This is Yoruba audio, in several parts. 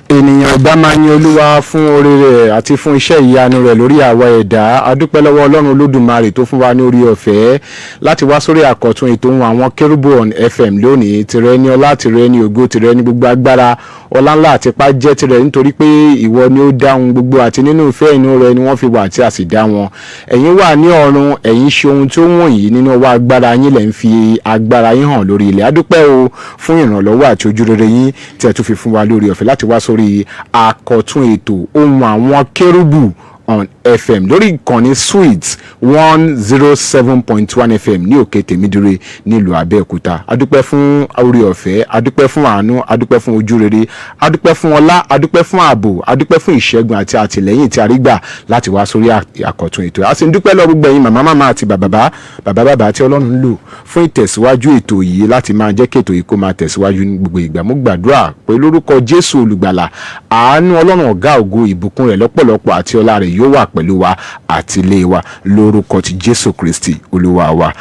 ènìyàn bá máa ní olúwa fún oore rẹ̀ àti fún iṣẹ́ ìyanu rẹ̀ lórí àwa ẹ̀dá. adúpẹ́ lọ́wọ́ ọlọ́run olódùmarè tó fún wa ní orí ọ̀fẹ́ láti wá sórí àkọ́tún ètò Ohun Àwọn Kerubu on FM lónìí. tìrẹ ní ọlá, tìrẹ ní ògo, tìrẹ ní gbogbo agbára, ọlá ńlá àti ipá jẹ́ tìrẹ, nítorí pé ìwọ ni ó dá ohun gbogbo àti nínú ìfẹ́ inú rẹ ni wọ́n fi wà tí a sì dá wọn. ẹ̀yin wà ní ọ̀run, ẹ̀yin ṣe ohun tó wọ̀nyí nínú ọwọ́ agbára yín, lẹ̀ ń fi agbára yín hàn lórí ilẹ̀. adúpẹ́ o fún ìrànlọ́wọ́ àti ojúrere yín tí ẹ tún fi fún wa lórí ọ̀fẹ́ láti wá sórí àkọ́tún ètò Ohun Àwọn Kerubu on FM lórí ìkànnì Sweet 107.1 FM ní òkè tèmídìrè nílùú Abẹ́òkúta. adúpẹ́ fún orí ọ̀fẹ́, adúpẹ́ fún àánú, adúpẹ́ fún ojúrere, adúpẹ́ fún ọlá, adúpẹ́ fún ààbò, adúpẹ́ fún ìṣẹ́gun àti àtìlẹ́yìn tí a rí gbà láti wá sórí àkọ́tún ètò. a sì ń dúpẹ́ lọ gbogbo ẹ̀yin màmá àti bàbá tí Ọlọ́run ń lò fún ìtẹ̀síwájú ètò yìí láti máa jẹ́ kí ètò yìí kó máa tẹ̀síwájú ní gbogbo ìgbà. mo gbàdúrà pé lórúkọ Jésù olùgbàlà, àánú Ọlọ́run ọ̀gá ògo, ìbùkún rẹ̀ lọ́pọ̀lọpọ̀ àti ọlá rẹ̀ yóò wà pẹ̀lú wa àti ilé wa lórúkọ ti Jésù Kristi olúwa wa.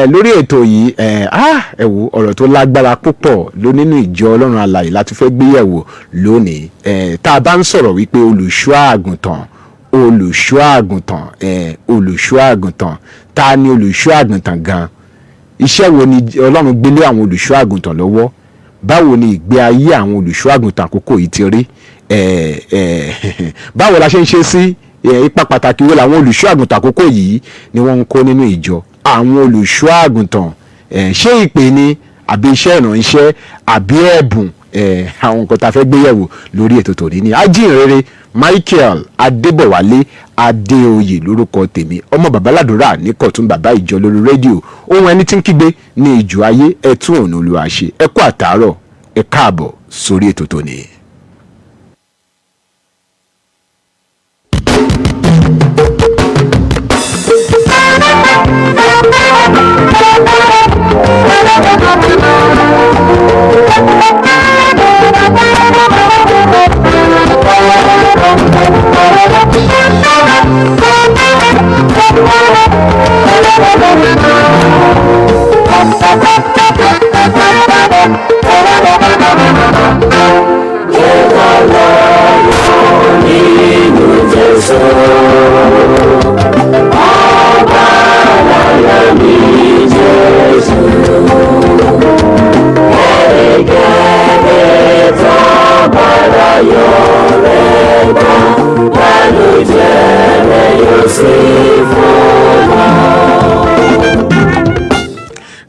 lórí ètò yìí ẹ wo ọ̀rọ̀ tó lágbára púpọ̀ ló nínú ìjọ Ọlọ́run alààyè láti fẹ́ gbéyẹ̀wò lónìí. tá a bá ń sọ̀rọ̀ wípé olùṣọ́ àgùntàn ta ni olùṣọ́ àgùntàn gan? iṣẹ́ wo ni Ọlọ́run gbélé àwọn olùṣọ́ àgùntàn lọ́wọ́? báwo ni ìgbé ayé àwọn olùṣọ́ àgùntàn àkókò yìí ti rí? báwo la ṣe ń ṣe sí ipa pàtàkì wo làwọn olùṣọ́ àgùntàn àkókò yìí ni wọ́n ń kó nínú ìjọ? àwọn olùṣọ́ àgùntàn ṣé ìpè ni àbí iṣẹ́ ìrànṣẹ́ àbí ẹ̀bùn? àwọn nǹkan tá a fẹ́ gbéyẹ̀wò lórí ètò tòní ni ajínrere Michael Adébọ̀wálé Adéoyè lórúkọ tèmi, ọmọ babaládùúrà ní kọ̀tún bàbá ìjọ lórí rédíò. ohun ẹni tí ń kígbe ní ìjọ ayé, ẹ tún ọ̀nà Olúwa ṣe. ẹ kú àtàárọ̀, ẹ káàbọ̀ sórí ètò tòní.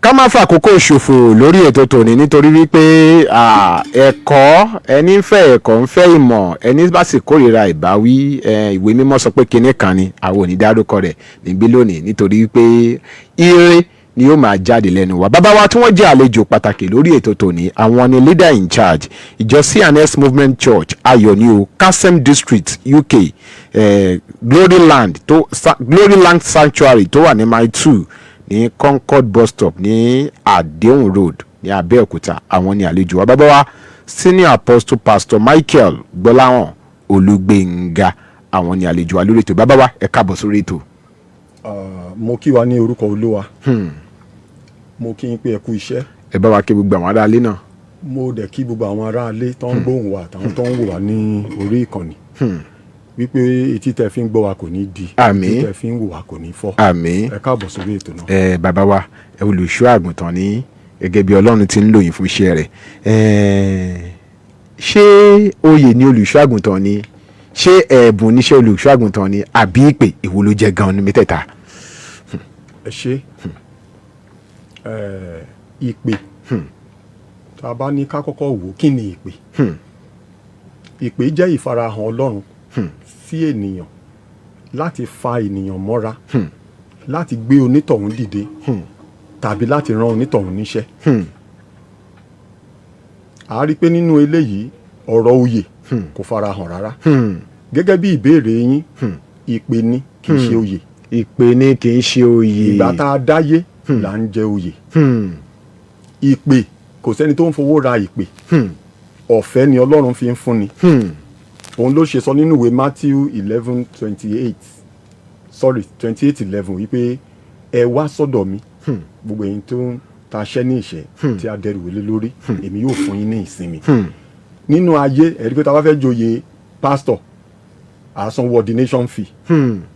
ká má fàkókò ṣòfò lórí ètò tòní, nítorí wípé ẹ̀kọ́, ẹni ń fẹ́ ẹ̀kọ́ ń fẹ́ ìmọ̀, ẹni bá sì kórìíra ìbáwí. ìwé mímọ́ sọ pé kinní kan ni àwọn ò ní dárúkọ rẹ̀ níbí lónìí, nítorí wípé ire ni yóò máa jáde lẹ́nu wa. bàbá wa tí wọ́n jẹ́ àlejò pàtàkì lórí ètò tòní, àwọn ni leader in charge ìjọ C&S Movement Church Ayọ̀ni Kasem District UK, Glory Land Sanctuary tó wà ní Mile 2 ní Concord bus stop ní Àdéhùn Road ní Abẹ́òkúta. àwọn ni àlejò wa. bàbá wa Senior Apostle Pastor Michael Gbolahan Olúgbénga, àwọn ni àlejò wa lórí ètò. bàbá wa ẹ káàbọ̀ sórí ètò. mo kí wa ní orúkọ Olúwa. mo kí yín pé ẹ kú iṣẹ́. ẹ bá wa kí gbogbo àwọn aráalé náà. mo dẹ̀ kí gbogbo àwọn aráalé tó ń gbóhùn wa àtàwọn tó ń wò wá ní orí ìkànnì wípé etí tẹ́ fi ń gbọ́ wa kò ní di, etí tẹ́ fi ń wò wá kò ní fọ́. àmín. ẹ káàbọ̀ sórí ètò náà. bàbá wa olùṣọ́ àgùntàn ní gẹ́gẹ́ bí Ọlọ́run ti ń lò yín fún iṣẹ́ rẹ̀. ṣé oyè ni olùṣọ́ àgùntàn ni? ṣé ẹ̀bùn níṣẹ́ olùṣọ́ àgùntàn ni àbí ìpè? èwo ló jẹ́ gan-an ní mẹ́tẹ̀ẹ̀ta? ẹ ṣe ìpè, tá a bá ní ká kọ́kọ́ wò kí ni ìpè. ìpè jẹ́ ìfarahàn Ọlọ́run sí ènìyàn láti fa ènìyàn mọ́ra, láti gbé onítọ̀hún dìde tàbí láti rán onítọ̀hún níṣẹ́. a rí pé nínú eléyìí ọ̀rọ̀ oyè kò farahàn rárá. gẹ́gẹ́ bí ìbéèrè yín, ìpè ni kì í ṣe oyè. ìpè ni kì í ṣe oyè. ìgbà tá a dáyé là ń jẹ oyè. ìpè, kò sẹ́ni tó ń fowó ra ìpè. ọ̀fẹ́ ni Ọlọ́run fi ń fúnni. òun ló ṣe sọ nínú ìwé Matthew 28:11 wípé ẹ wá sọ́dọ̀ mi gbogbo ẹ̀yin tó ń taṣẹ́ ní ìṣẹ́ tí a dẹrù wọlé lórí, èmi yóò fún yín ní ìsinmi. nínú ayé ẹ̀rí pé tá a bá fẹ́ joyè pastor àsanwó ordination fee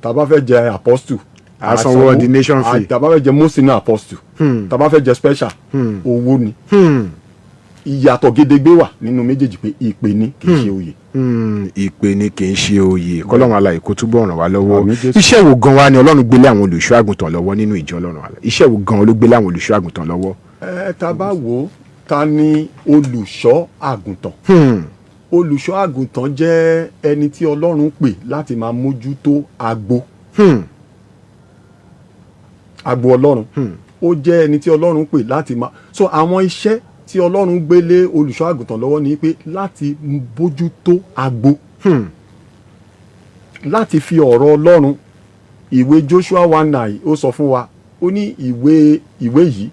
tá a bá fẹ́ jẹ apostle àsanwó ordination fee tá a bá fẹ́ jẹ most senior apostle tá a bá fẹ́ jẹ special owó ni ìyàtọ̀ gédégbé wà nínú méjèèjì pé ìpè ni kì í ṣe oyè. Ìpè ni kì í ṣe oyè kọ́lọ́run alààyè kó túbọ̀ ràn wá lọ́wọ́. Iṣẹ́ wo gan wa ni Ọlọ́run gbélé àwọn olùṣọ́ àgùntàn lọ́wọ́ nínú ìjọ Ọlọ́run alààyè? Iṣẹ́ wo gan ló gbélé àwọn olùṣọ́ àgùntàn lọ́wọ́? Tá bá wò ta ni olùṣọ́ àgùntàn? Olùṣọ́ àgùntàn jẹ́ ẹni tí Ọlọ́run pè láti máa mójútó agbo Ọlọ́run. Ó jẹ́ ẹni tí Ọlọ́run pè láti máa so àwọn iṣẹ́ tí Ọlọ́run gbélé olùṣọ́ àgùntàn lọ́wọ́ ni pé láti bójútó agbo láti fi ọ̀rọ̀ Ọlọ́run ìwé Joshua 1:9 ó sọ fún wa ó ní ìwé yìí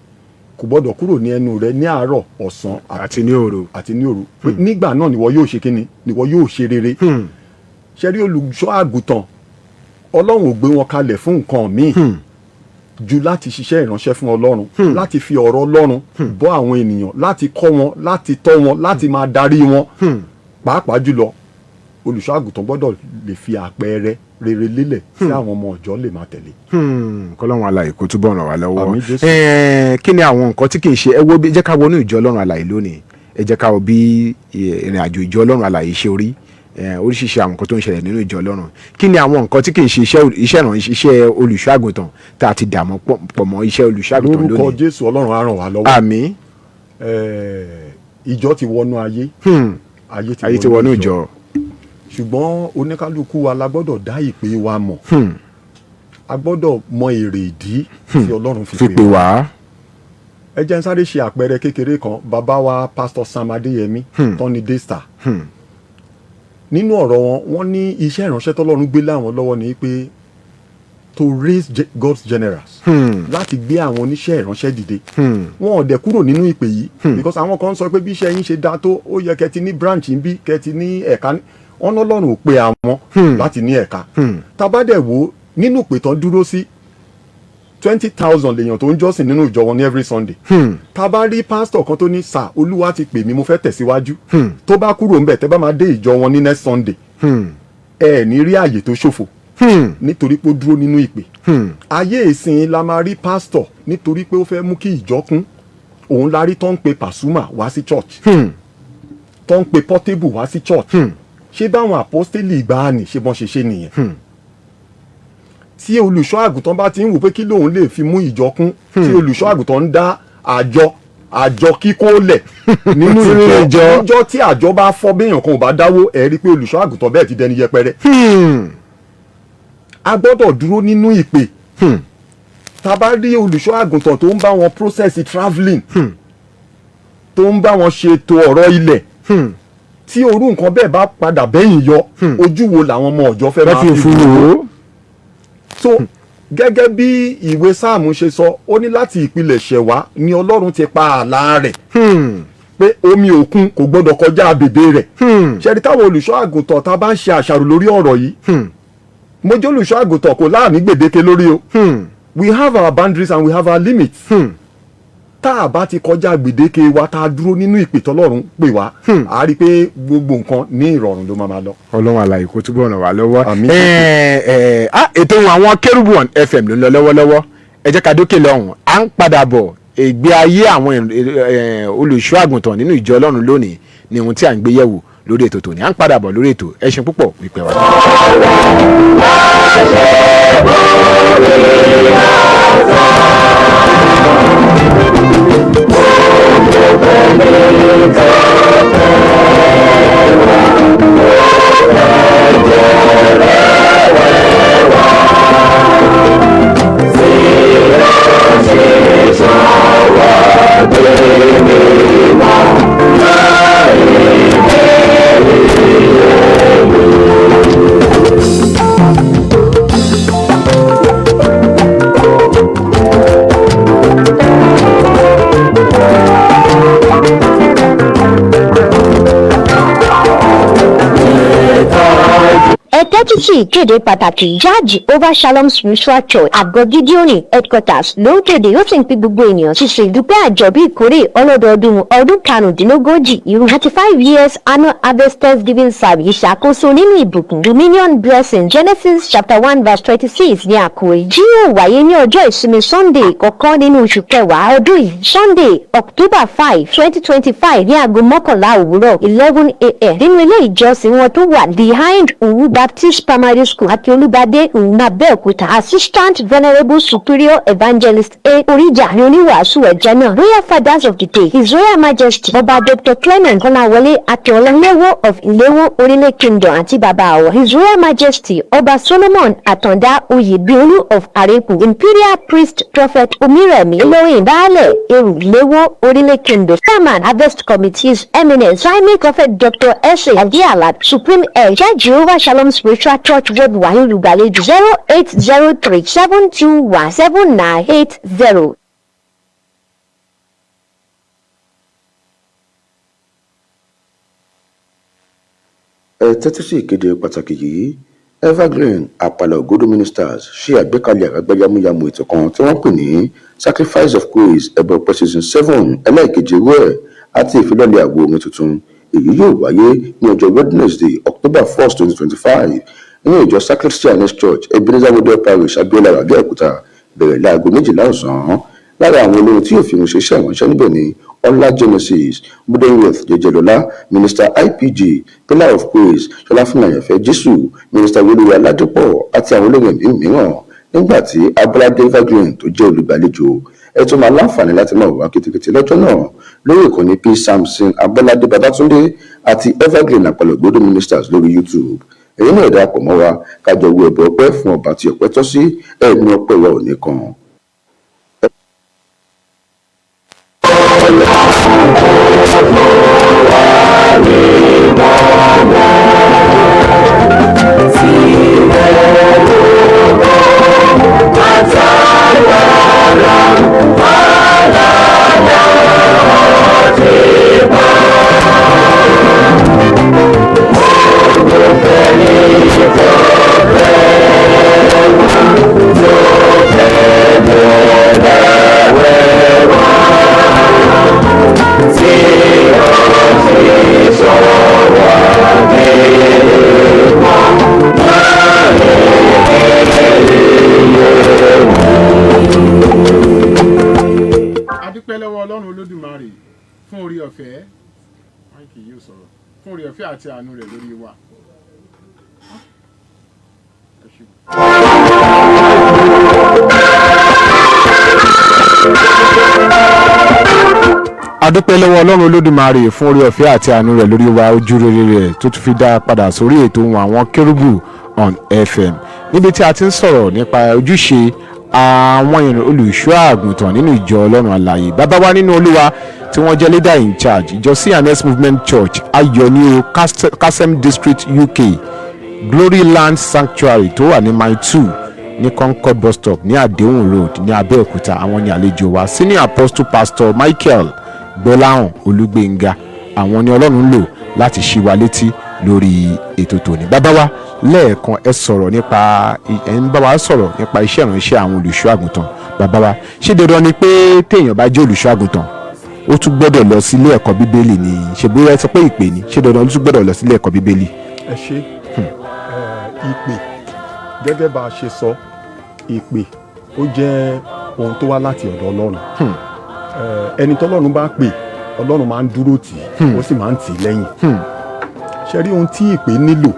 kò gbọ́dọ̀ kúrò ní ẹnu rẹ ní àárọ̀ ọ̀sán àti ní òru pé nígbà náà nìwọ yóò ṣe kíni nìwọ yóò ṣe rere ṣe rí olùṣọ́ àgùntàn Ọlọ́run ò gbé wọn kalẹ̀ fún nǹkan míì ju láti ṣiṣẹ́ ìránṣẹ́ fún Ọlọ́run láti fi ọ̀rọ̀ Ọlọ́run bọ́ àwọn ènìyàn láti kọ́ wọn láti tọ́ wọn láti máa darí wọn pàápàá jùlọ olùṣọ́ àgùntàn gbọ́dọ̀ lè fi àpẹẹrẹ rere lélẹ̀ tí àwọn ọmọ ìjọ lè máa tẹ̀lé. kọ́lọ́run alààyè kó túbọ̀ ràn wá lọ́wọ́. Kí ni àwọn nǹkan tí kì í ṣe ẹ wo bí jẹ́ ká wọnú ìjọ Ọlọ́run alààyè lónìí ẹ jẹ́ ká wo bí ìrìn àjò ìjọ Ọlọ́run alààyè ṣe rí oríṣiríṣi àwọn nǹkan tó ń ṣẹlẹ̀ nínú ìjọ Ọlọ́run. Kí ni àwọn nǹkan tí kì í ṣe iṣẹ́ olùṣọ́ àgùntàn tá a ti dààmú pọ̀ mọ́ iṣẹ́ olùṣọ́ àgùntàn lónìí? Lórúkọ Jésù Ọlọ́run á ràn wá lọ́wọ́. Àmín. Ìjọ ti wọnú ayé. Ayé ti wọnú ìjọ. Ṣùgbọ́n oníkálukú wa la gbọ́dọ̀ dá ìpè wa mọ̀. A gbọ́dọ̀ mọ èrè ìdí tí Ọlọ́run fi pè wá. Ẹ jẹ́ n sáré ṣe àpẹẹrẹ kékeré kan bàbá wa Pastor Sam Adéyẹmí Tony Daystar. Nínú ọ̀rọ̀ wọn ní iṣẹ́ ìránṣẹ́ tọ́lọ́run gbé láwọn lọ́wọ́ ni pé to raise God's generals láti gbé àwọn oníṣẹ́ ìránṣẹ́ dìde wọn ò dẹ̀ kúrò nínú ìpè yìí because àwọn kan sọ pé bí iṣẹ́ yín ṣe dá tó ó yẹ kẹ́ ti ní branch ń bí kẹ́ ti ní ẹ̀ka wọn lọ́lọ́run ò pe àwọn láti ní ẹ̀ka tá bá dẹ̀ wò nínú ìpè tán dúró sí 20,000 lèèyàn tó ń jọ́sìn nínú ìjọ wọn ní every Sunday tá bá rí pásítọ̀ kan tó ní sà Olúwa ti pè mí mo fẹ́ tẹ̀síwájú tó bá kúrò ńbẹ̀ tẹ́ bá máa dé ìjọ wọn ní next Sunday ẹ ní rí àyè tó ṣòfò nítorí pé ó dúró nínú ìpè ayé ìsìn la máa rí pásítọ̀ nítorí pé ó fẹ́ mú kí ìjọ kún òun la rí tó ń pe Pasuma wá sí church tó ń pe Portable wá sí church ṣé báwọn àpọ́stélì ìgbàanì ṣe bọ́n ṣe nìyẹn tí olùṣọ́ àgùntàn bá ti ń wò pé kí lòun lè fi mú ìjọ kún tí olùṣọ́ àgùntàn ń dá àjọ kíkó lẹ̀ nínú ìjọ tí àjọ bá fọ́ béèyàn kan ò bá dáwó ẹ̀ rí pé olùṣọ́ àgùntàn bẹ́ẹ̀ ti dẹni yẹpẹrẹ. A gbọ́dọ̀ dúró nínú ìpè tá a bá rí olùṣọ́ àgùntàn tó ń bá wọn process travelling tó ń bá wọn ṣètò ọ̀rọ̀ ilẹ̀ tí orú nǹkan bẹ́ẹ̀ bá padà bẹ́yìn yọ ojú wo làwọn ọmọ ọ̀jọ́ fẹ́ máa fi wò ó. So gẹ́gẹ́ bí ìwé sáàmù ṣe sọ ó ní láti ìpilẹ̀ṣẹ̀ wá ni Ọlọ́run ti pa ààlà rẹ̀ pé omi òkun kò gbọ́dọ̀ kọjá bèbè rẹ̀ ṣẹ́ni táwọn olùṣọ́ àgùntàn tá a bá ń ṣe àṣàrò lórí ọ̀rọ̀ yìí mo jẹ́ olùṣọ́ àgùntàn kò láàmì gbèdéke lórí o we have our boundaries and we have our limits tá a bá ti kọjá gbèdéke wa tá a dúró nínú ìpè tọ́lọ́run pè wá a rí i pé gbogbo nǹkan ní ìrọ̀rùn ló máa lọ. Ọlọ́run alààyè kó túbọ̀ ràn wá lọ́wọ́. Ètò Ohun Awon Kerubu FM ló ń lọ lọ́wọ́lọ́wọ́ ẹ jẹ́ ká dókè lọ́hùn à ń padà bọ̀ ìgbé ayé àwọn olùṣọ́ àgùntàn nínú ìjọ Ọlọ́run lónìí ni ohun tí à ń gbé yẹ̀wò lórí ètò tòní à ń padà bọ̀ lórí ètò ẹ ṣeun púpọ̀ ìpè wá. tẹ́tí sí ìkéde pàtàkì ìjọ Jehovah Shalom Spiritual Church àgọ́ Gideoni headquarters ló kéde ó sì ń pe gbogbo ènìyàn ṣíṣe ìdúpẹ́ àjọ̀bí ìkórè ọlọ́dọọdún ọdún karùndínlógójì irú 35 years annual harvest thanksgiving service ìṣàkóso nínú ìbùkún dominion blessing Genesis chapter 1 verse 26 ní àkòrí tí yóò wáyé ní ọjọ́ ìsinmi Sunday kọ̀ọ̀kan nínú oṣù kẹwàá ọdún yìí Sunday October 5 2025 ní aago mọ́kànlá òwúrọ̀ 11 a.m. nínú ilé ìjọsìn wọn tó wà behind Ohun Baptist Primary School àti Olúbadé Ohun Abẹ́òkúta assistant venerable superior evangelist A. Oríjà ní oníwàásù ẹ̀jẹ̀ náà royal fathers of the day his royal majesty ọba Dr. Clement Kọ́láwọlé Akínọlá Iléwó of Iléwó Orílẹ̀ Kingdom àti bàbá àwọ̀ his royal majesty ọba Solomon Àtàndá Oyèbíolú of Areku imperial priest prophet Omírẹ̀mí Olóyìn Baálẹ̀ Eru Iléwó Orílẹ̀ Kingdom chairman harvest committees eminence primary prophet Dr. S. Adéàlá supreme head Jehovah Shalom Spiritual Church worldwide olùgbàlejò 08037217980. Tẹ́tí sí ìkéde pàtàkì yìí Evergreen Àpàlà Ògòdó Ministers ṣe àgbékalẹ̀ àgbẹ̀ yamuyamu ètò kan tí wọ́n pè ní Sacrifice of Praise ẹbọ ọpẹ́ season 7 ẹlẹ́ẹ̀kejì irú ẹ̀ àti ìfilọ́lẹ̀ àgbo orin tuntun èyí yóò wáyé ní ọjọ́ Wednesday October 1st 2025 nínú ìjọ Sacred Christian Church Ebenezer Model Parish Abiola Abẹ́òkúta bẹ̀rẹ̀ láago 12 ọ̀sán. Lára àwọn olórin tí yóò fi irun ṣe iṣẹ́ ìránṣẹ́ níbẹ̀ ni Ọlá Genesis Budenworth Jẹjẹlọlá Minister IPG Pillar of Praise Ṣọlá Fúnmiláyọ̀fẹ́ Jésù Minister Olúwa Ládípọ̀ àti àwọn olórin ẹ̀mí mìíràn nígbà tí Abọ́ládé Evergreen tó jẹ́ olùgbàlejò ẹ tún máa láǹfààní láti máa wá kìtìkìtì lọ́jọ́ náà lórí ìkànnì P Samson Abọ́ládé Babátúndé àti Evergreen Àpàlà Ògòdó Ministers lórí YouTube èyí náà darapọ̀ mọ́ wa kájọ wo ẹbọ ọpẹ́ fún ọba tí ọpẹ́ tọ́ sí ẹ̀mí ọpẹ́ wa ò ní kan. fún oore ọ̀fẹ́ àti àánú rẹ̀ lórí wa. adúpẹ́ lọ́wọ́ ọlọ́run olódùmarè fún oore ọ̀fẹ́ àti àánú rẹ̀ lórí wa ojú rere rẹ̀ tó tún fi dá padà sórí ètò Ohun Àwọn Kérúbù on FM níbi tí a ti ń sọ̀rọ̀ nípa ojúṣe àwọn olùṣọ́ àgùntàn nínú ìjọ ọlọ́run alààyè bàbá wa nínú olúwa tí wọ́n jẹ́ leader in charge ìjọ CNS Movement Church ayọ̀ni Kasem District UK Glory Land Sanctuary tó wà ní mile 2 ní Concord bus stop ní Àdéhùn Road ní Abẹ́òkúta àwọn ní àlejò wa senior apostle pastor Michael Gbolahan Olúgbénga àwọn ni ọlọ́run lò láti ṣí wa létí lórí ètò tòní. bàbá wa lẹ́ẹ̀kan ẹ sọ̀rọ̀ nípa ẹ̀ ń bá wa sọ̀rọ̀ nípa iṣẹ́ ìránṣẹ́ àwọn olùṣọ́ àgùntàn. bàbá wa ṣé dandan ni pé téèyàn bá jẹ́ olùṣọ́ àgùntàn ó tún gbọ́dọ̀ lọ sí ilé ẹ̀kọ́ bíbélì ni ṣe bóyá ẹ sọ pé ìpè ni ṣé dandan ló tún gbọ́dọ̀ lọ sí ilé ẹ̀kọ́ bíbélì. ẹ ṣe ìpè gẹ́gẹ́ bá a ṣe sọ ìpè ó jẹ́ ohun tó wá láti ọ̀dọ̀ ọlọ́run ẹni tọ́lọ́run bá pè ọlọ́run máa ń dúró tì í ó sì máa ń tì í lẹ́yìn ṣe rí ohun tí ìpè nílò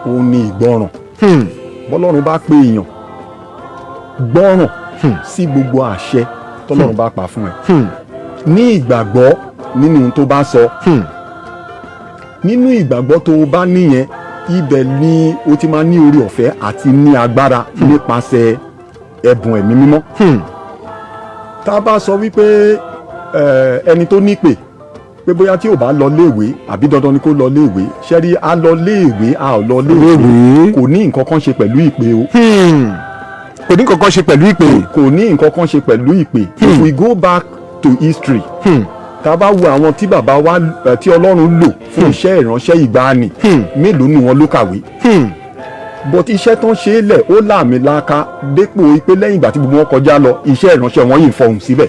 òun ni ìgbọràn bọ́lọ́run bá pè èèyàn gbọ́ràn sí gbogbo àṣẹ tọ́lọ́run bá pa fún ẹ ní ìgbàgbọ́ nínú ohun tó bá sọ nínú ìgbàgbọ́ tó o bá níyẹn ibẹ̀ ni o ti máa ní oore ọ̀fẹ́ àti ní agbára nípasẹ̀ ẹ̀bùn ẹ̀mí mímọ́ tá a bá sọ wípé ẹni tó nípè pé bóyá tí ò bá lọ léèwé àbí dandan ni kó lọ léèwé ṣẹ́rí a lọ léèwé a ò lọ léèwé kò ní nǹkan kan ṣe pẹ̀lú ìpè o. kò ní nǹkan kan ṣe pẹ̀lú ìpè. kò ní nǹkan kan ṣe pẹ̀lú ìpè. if we go back to history tá a bá wo àwọn tí bàbá wa tí ọlọ́run lò fún iṣẹ́ ìránṣẹ́ ìgbàanì mélòó ni wọ́n ló kàwé but iṣẹ́ tán ṣe é lẹ̀ ó láàmì láaka dépò pé lẹ́yìn ìgbà tí gbogbo wọn kọjá lọ iṣẹ́ ìránṣẹ́ wọn yìí fọhùn síbẹ̀.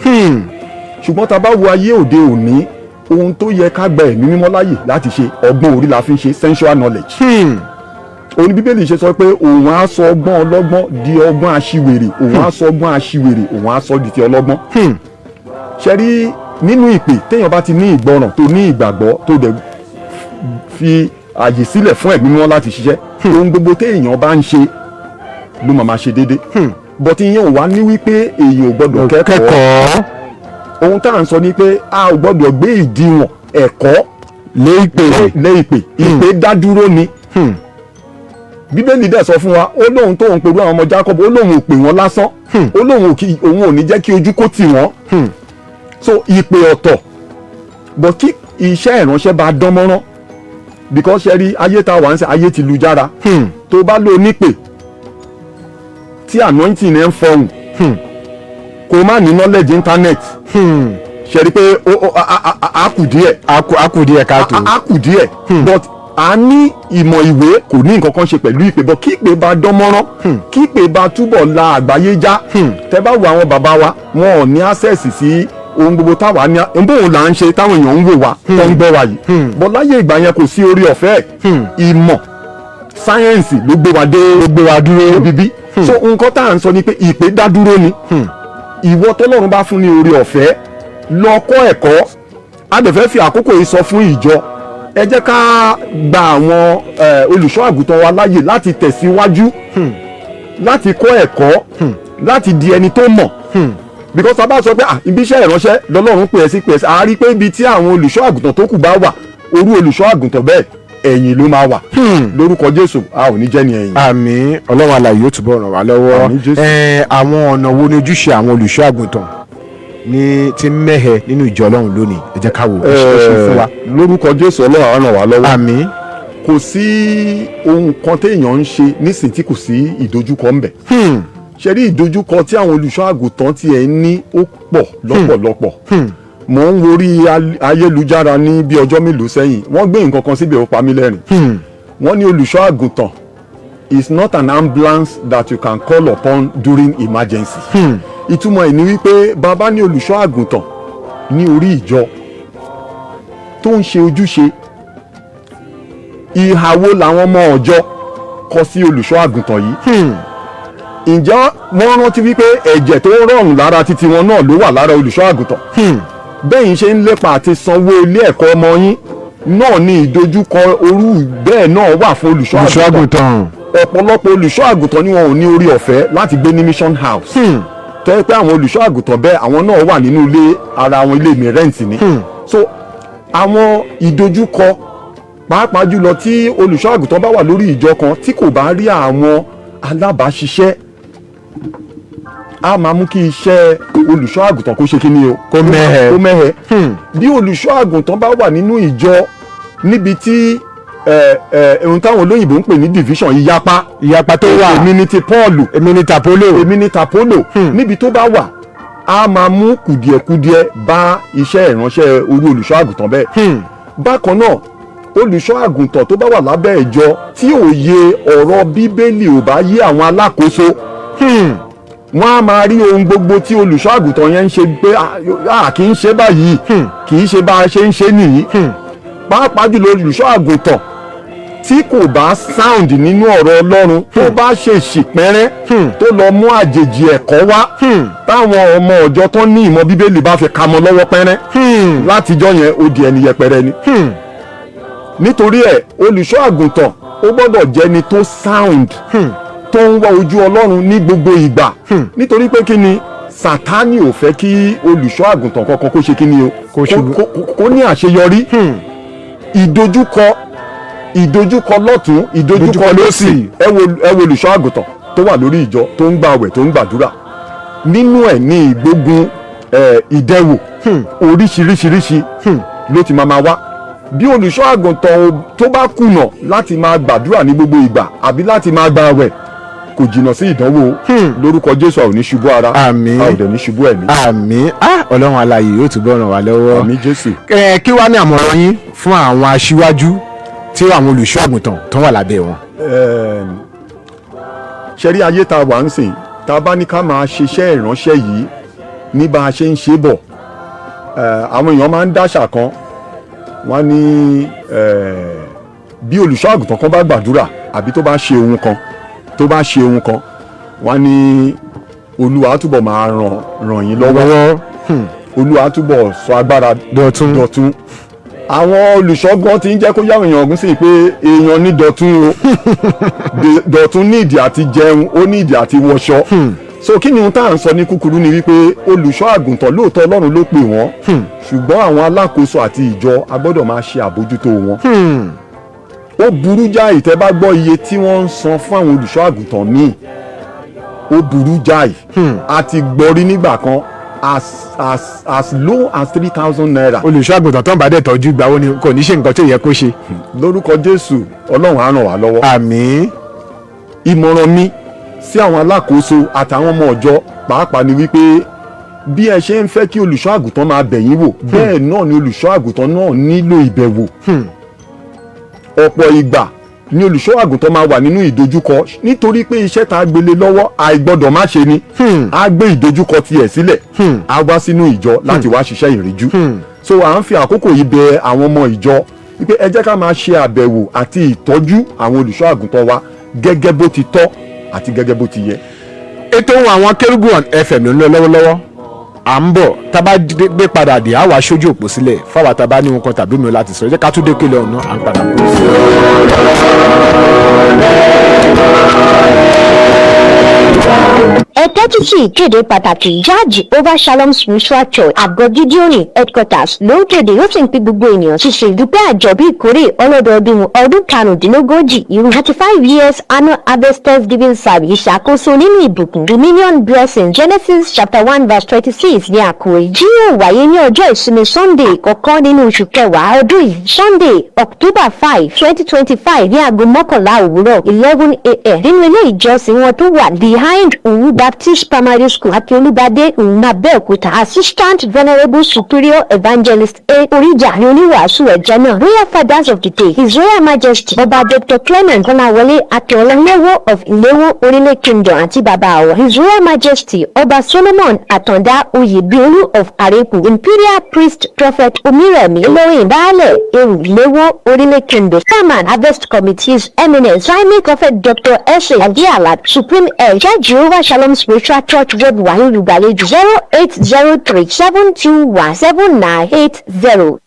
ṣùgbọ́n tá a bá wo ayé òde òní ohun tó yẹ ká gba ẹ̀mí mímọ́ láàyè láti ṣe ọgbọ́n orí la fi ń ṣe sensual knowledge. òun ni bíbélì ṣe sọ pé òun á sọ ọgbọ́n ọlọ́gbọ́n di ọgbọ́n aṣiwèrè òun á sọ ọgbọ́n aṣiwèrè òun á sọ di ti ọlọ́gbọ́n. ṣe rí nínú ìpè téèyàn bá ti ní ìgbọràn tó ní ìgbàgbọ́ tó dẹ̀ fi àyè sílẹ̀ fún ẹ̀mí mímọ́ láti ṣiṣẹ́ ohun gbogbo téèyàn bá ń ṣe ló máa ṣe déédéé. bọ́tí ìyẹn ò wá ní wípé èèyàn ò gbọ́dọ̀ kẹ́kọ̀ọ́ ohun tá à ń sọ ni pé a ò gbọ́dọ̀ gbé ìdíwọ̀n ẹ̀kọ́ lé ìpè ìpè dádúró ni. bíbélì dẹ̀ sọ fún wa ó lóun tóun pẹ̀lú àwọn ọmọ Jákọ́bù ó lóun ò pè wọ́n lásán ó lóun ò ní jẹ́ kí ojú kó tì wọ́n. so ìpè ọ̀tọ̀ bọ̀ kí iṣẹ́ ìránṣẹ́ bá dán mọ́rán because ṣe rí ayé tá a wà ń sẹ́ ayé ti lu jára tó bá lò nípè tí anointing ẹ̀ ń fọhùn kò má ní knowledge internet ṣe rí pé a kù díẹ̀ káàtó a kù díẹ̀ but a ní ìmọ̀ ìwé kò ní nǹkan kan ṣe pẹ̀lú ìpè bọ́ kí ìpè bá dán mọ́rán kí ìpè bá túbọ̀ la àgbáyé já tẹ́ bá wo àwọn bàbá wa wọn ò ní access sí ohun gbogbo táwa ní bóun là ń ṣe táwọn èèyàn ń wò wá tó ń gbọ́ wa yìí bọ́ láyé ìgbà yẹn kò sí orí ọ̀fẹ́ ìmọ̀ sáyẹ́ǹsì ló gbé wa dúró bíbí so nǹkan tá à ń sọ ni pé ìpè dá dúró ni ìwọ tọ́lọ́run bá fún ní orí ọ̀fẹ́ lọ kọ́ ẹ̀kọ́ a dẹ̀ fẹ́ fi àkókò yìí sọ fún ìjọ ẹ jẹ́ ká gba àwọn olùṣọ́ àgùntàn wa láàyè láti tẹ̀síwájú láti kọ́ ẹ̀kọ́ láti di ẹni tó mọ̀ because a bá sọ pé ibi iṣẹ́ ìránṣẹ́ lọ́lọ́run pè é sí a rí pé ibi tí àwọn olùṣọ́ àgùntàn tó kù bá wà orú olùṣọ́ àgùntàn bẹ́ẹ̀ ẹ̀yìn ló máa wà lórúkọ Jésù a ò ní jẹ́ ní ẹ̀yìn. àmín Ọlọ́run alààyè yóò túbọ̀ ràn wá lọ́wọ́ àwọn ọ̀nà wo ni ojúṣe àwọn olùṣọ́ àgùntàn ní ti mẹ́hẹ nínú ìjọ Ọlọ́run lónìí ẹ jẹ́ ká wò ó ṣe fún wa. lórúkọ Jésù Ọlọ́run á ràn wá lọ́wọ́. àmín. kò sí ohun kan téèyàn ń ṣe nísìnyí tí kò sí ìdojúkọ ńbẹ. ṣe rí ìdojúkọ tí àwọn olùṣọ́ àgùntàn tiẹ̀ ní ó pọ̀ lọ́pọ̀lọpọ̀. mò ń worí ayélujára ní bí ọjọ́ mélòó sẹ́yìn wọ́n gbé nǹkan kan síbẹ̀ ó pa mí lẹ́rìn. wọ́n ní olùṣọ́ àgùntàn is not an ambulance that you can call upon during emergency. ìtumọ̀ ẹ̀ ni wípé bàbá ní olùṣọ́ àgùntàn ní orí ìjọ tó ń ṣe ojúṣe ìhàwó làwọn ọmọ ọjọ́ kọ sí olùṣọ́ àgùntàn yìí. ǹjẹ́ wọ́n rántí wípé ẹ̀jẹ̀ tó rọrùn lára títí wọn náà ló wà lára olùṣọ́ àgùntàn. bẹ́ẹ̀ ṣe ń lépa àti sanwó ilé ẹ̀kọ́ ọmọ yín náà ní ìdojúkọ orú bẹ́ẹ̀ náà wà fún olùṣọ́ àgùntàn. ọ̀pọ̀lọpọ̀ olùṣọ́ àgùntàn ni wọn ò ní orí ọ̀fẹ́ láti gbé ní mission house. tó yẹ pé àwọn olùṣọ́ àgùntàn bẹ́ẹ̀ àwọn náà wà nínú ilé ara àwọn ilé mi rẹ́ǹtì ni. so àwọn ìdojúkọ pàápàá jùlọ tí olùṣọ́ àgùntàn bá wà lórí ìjọ kan tí kò bá rí àwọn alábàáṣiṣẹ́ a máa mú kí iṣẹ́ olùṣọ́ àgùntàn kó ṣe kí ni o kó mẹ́hẹ. bí olùṣọ́ àgùntàn bá wà nínú ìjọ níbi tí ohun táwọn olóyìnbó ń pè ní division ìyapa tó wà èmi ni tapolo níbi tó bá wà a máa mú kùdìẹ̀kudiẹ bá iṣẹ́ ìránṣẹ́ orú olùṣọ́ àgùntàn bẹ́ẹ̀. bákan náà olùṣọ́ àgùntàn tó bá wà lábẹ́ ìjọ tí òye ọ̀rọ̀ bíbélì ò bá yé àwọn alákòóso wọ́n á máa rí ohun gbogbo tí olùṣọ́ àgùntàn yẹn ń ṣe pé kì í ṣe báyìí kì í ṣe bá a ṣe ń ṣe nìyí. pàápàá jùlọ olùṣọ́ àgùntàn tí kò bá sound nínú ọ̀rọ̀ Ọlọ́run tó bá ṣe ṣìpẹ́rẹ́ tó lọ mú àjèjì ẹ̀kọ́ wá táwọn ọmọ ọ̀jọ́ tó ní ìmọ̀ bíbélì bá fi ka mọ́ lọ́wọ́ pẹ́rẹ́ látijọ́ yẹn ó di ẹni yẹpẹrẹ ni. nítorí ẹ̀ olùṣọ́ àgùntàn ó gbọ́dọ̀ jẹ́ni tó sound tó ń wá ojú Ọlọ́run ní gbogbo ìgbà nítorí pé kí ni Sátánì ò fẹ́ kí olùṣọ́ àgùntàn kankan kó ṣe kí ni o kó ní àṣeyọrí. ìdojúkọ lọ́tún ìdojúkọ lósì ẹ wo olùṣọ́ àgùntàn tó wà lórí ìjọ tó ń gbààwẹ̀ tó ń gbàdúrà nínú ẹ̀ ní ìgbógun ìdẹwò oríṣiríṣiríṣi ló ti máa wá. bí olùṣọ́ àgùntàn tó bá kùnà láti máa gbàdúrà ní gbogbo ìgbà àbí láti máa gbààwẹ̀ kò jìnnà sí ìdánwò lórúkọ Jésù a ò ní ṣubú ara a ò dẹ̀ ní ṣubú ẹ̀mí. àmín Ọlọ́run alààyè yóò túbọ̀ ràn wá lọ́wọ́. àmín Jésù. kí wàá ní àmọ̀ràn yín fún àwọn aṣíwájú tí àwọn olùṣọ́ àgùntàn tó wà lábẹ́ wọn. ṣe rí ayé tá a wà ń sìn tá a bá ní ká máa ṣiṣẹ́ ìránṣẹ́ yìí ní bá a ṣe ń ṣe bọ̀ àwọn èèyàn máa ń dáṣà kan wọ́n ní bí olùṣọ́ àgùntàn kan bá gbàdúrà àbí tó bá ṣe ohun kan wọ́n ní olúwa á túbọ̀ máa ràn yín lọ́wọ́ olúwa á túbọ̀ sọ agbára dọ̀tun àwọn olùṣọ́gbọ́n ti ń jẹ́ kó yáwọn èèyàn ọ̀gùn sí pé èèyàn ní dọ̀tun o dọ̀tun ní ìdí àti jẹun ó ní ìdí àti wọṣọ so kí ni ohun tá à ń sọ ní kúkúrú ni wípé olùṣọ́ àgùntàn lóòótọ́ ọlọ́run ló pè wọ́n ṣùgbọ́n àwọn alákòóso àti ìjọ a gbọ́dọ̀ máa ṣe àbójútó wọn ó burú jáì tẹ́ bá gbọ́ iye tí wọ́n ń san fún àwọn olùṣọ́ àgùntàn míì ó burú jáì àti gbọ́rí nígbà kan as low as 3,000 naira. olùṣọ́ àgùntàn tó ń bá dẹ̀ tọ́jú ìgbà wo ni kò ní ṣe nǹkan tó yẹ kó ṣe. lórúkọ jésù ọlọ́run á ràn wá lọ́wọ́. àmín. ìmọ̀ràn mi sí àwọn alákòóso àtàwọn ọmọ ọjọ́ pàápàá ni wípé bí ẹ ṣe ń fẹ́ kí olùṣọ́ àgùntàn máa bẹ̀ yín wò bẹ́ẹ̀ náà ni olùṣọ́ àgùntàn náà nílò ìbẹ̀wò. ọ̀pọ̀ ìgbà ni olùṣọ́ àgùntàn máa wà nínú ìdojúkọ nítorí pé iṣẹ́ tá a gbélé lọ́wọ́ àìgbọ́dọ̀ má ṣe ni a gbé ìdojúkọ tiẹ̀ sílẹ̀ a wá sínú ìjọ láti wá ṣiṣẹ́ ìríjú so à ń fi àkókò yìí bẹ àwọn ọmọ ìjọ wípé ẹ jẹ́ ká máa ṣe àbẹ̀wò àti ìtọ́jú àwọn olùṣọ́ àgùntàn wa gẹ́gẹ́ bó ti tọ́ àti gẹ́gẹ́ bó ti yẹ. ètò Ohun Àwọn Kerubu on FM ló ń lọ lọ́wọ́lọ́wọ́ à ń bọ̀ tá a bá gbé padà dé àwa aṣojú òpó sílẹ̀ fáwọn tá a bá ní wọn kan tàbí mi láti sọ ẹ jẹ́ ká tún dé kílẹ̀ ọ̀nà à ń padà bọ̀. ẹ tẹ́tí sí ìkéde pàtàkì Judge Over Shalom Spiritual Church àgọ́ Gideoni headquarters ló kéde ó sì ń pe gbogbo ènìyàn ṣíṣe ìdúpẹ́ àjọ̀bí ìkórè ọlọ́dọọdún ọdún karùndínlógójì irú 35 years annual harvest thanksgiving service ìṣàkóso nínú ìbùkún dominion blessing Genesis chapter 1 verse 26 ní àkòrí jí yóò wáyé ní ọjọ́ ìsinmi Sunday kọ̀ọ̀kan nínú oṣù kẹwàá ọdún yìí Sunday October 5 2025 ní aago mọ́kànlá òwúrọ̀ 11 a.m. nínú ilé ìjọsìn wọn tó wà behind Ohun Baptist Primary School àti Olúbadé Ohun Abẹ́òkúta Assistant Venerable Superior Evangelist A. Oríjà ní oníwàásù ẹ̀jẹ̀ náà Royal Fathers of the Day His Royal Majesty Ọba Dr. Clement Kọ́láwọlé Akínọláléwó of Ìléwó Orílẹ̀ Kingdom àti bàbá àwọ̀ His Royal Majesty Ọba Solomon Àtàndá Oyèbíolú of Àrèkù Imperial Priest Prophet Omírẹ̀mí Olóyìn Baálẹ̀ Èrù Ìléwó Orílẹ̀ Kingdom Chairman Harvest Committees Eminence Primary Prophet Dr. S. Adéàlá Supreme Head Judge Over Shalom Spiritual Church Worldwide olùgbàlejò 08037217980.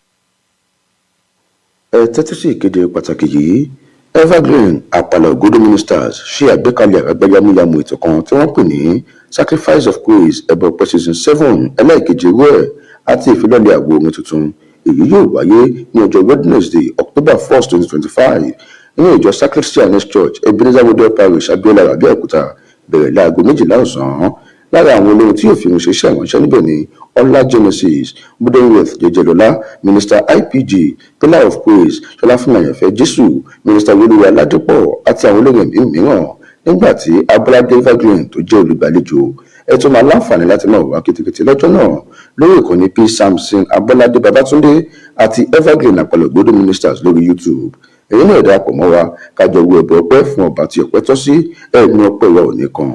ẹ tẹ́tí sí ìkéde pàtàkì yìí Evergreen Apala Ogodo Ministers ṣe àgbékalẹ̀ àgbáyámúyámú ètò kan tí wọ́n pè ní Sacrifice of Praise ẹbọ ọpẹ́ season 7 ẹlẹ́ẹ̀kejì irú ẹ̀ àti ìfilọ́lẹ̀ àgbo orin tuntun èyí yóò wáyé ní ọjọ́ Wednesday October 1st 2025 nínú ìjọ Sacred Christian Church Ebenezer Model Parish Abiola Abẹ́òkúta bẹ̀rẹ̀ láago 12 ọ̀sán lára àwọn olóhùn tí yóò fi hàn ṣiṣẹ́ ìránṣẹ́ níbẹ̀ ni ọlá Genesis Budenworth jẹjẹlọlá Minister IPG Pillar of Praise ṣọlá fún àyànfẹ́ Jésù Minister Olúwa Aládépọ̀ àti àwọn olórin ẹ̀mí mìíràn nígbà tí Abọ́ládé Evergreen tó jẹ́ olùgbàlejò ẹ tún máa láǹfààní láti máa wá kìtìkìtì lọ́jọ́ náà lórí ìkànnì P Samson Abọ́ládé Babátúndé àti Evergreen Apala Ogodo Ministers lórí YouTube èyí náà darapọ̀ mọ́ wa kájọ wo ẹ̀bùn ọpẹ́ fún ọba tí ọpẹ́ tọ́ sí ẹ̀mí ọpẹ́ wa ò ní kan.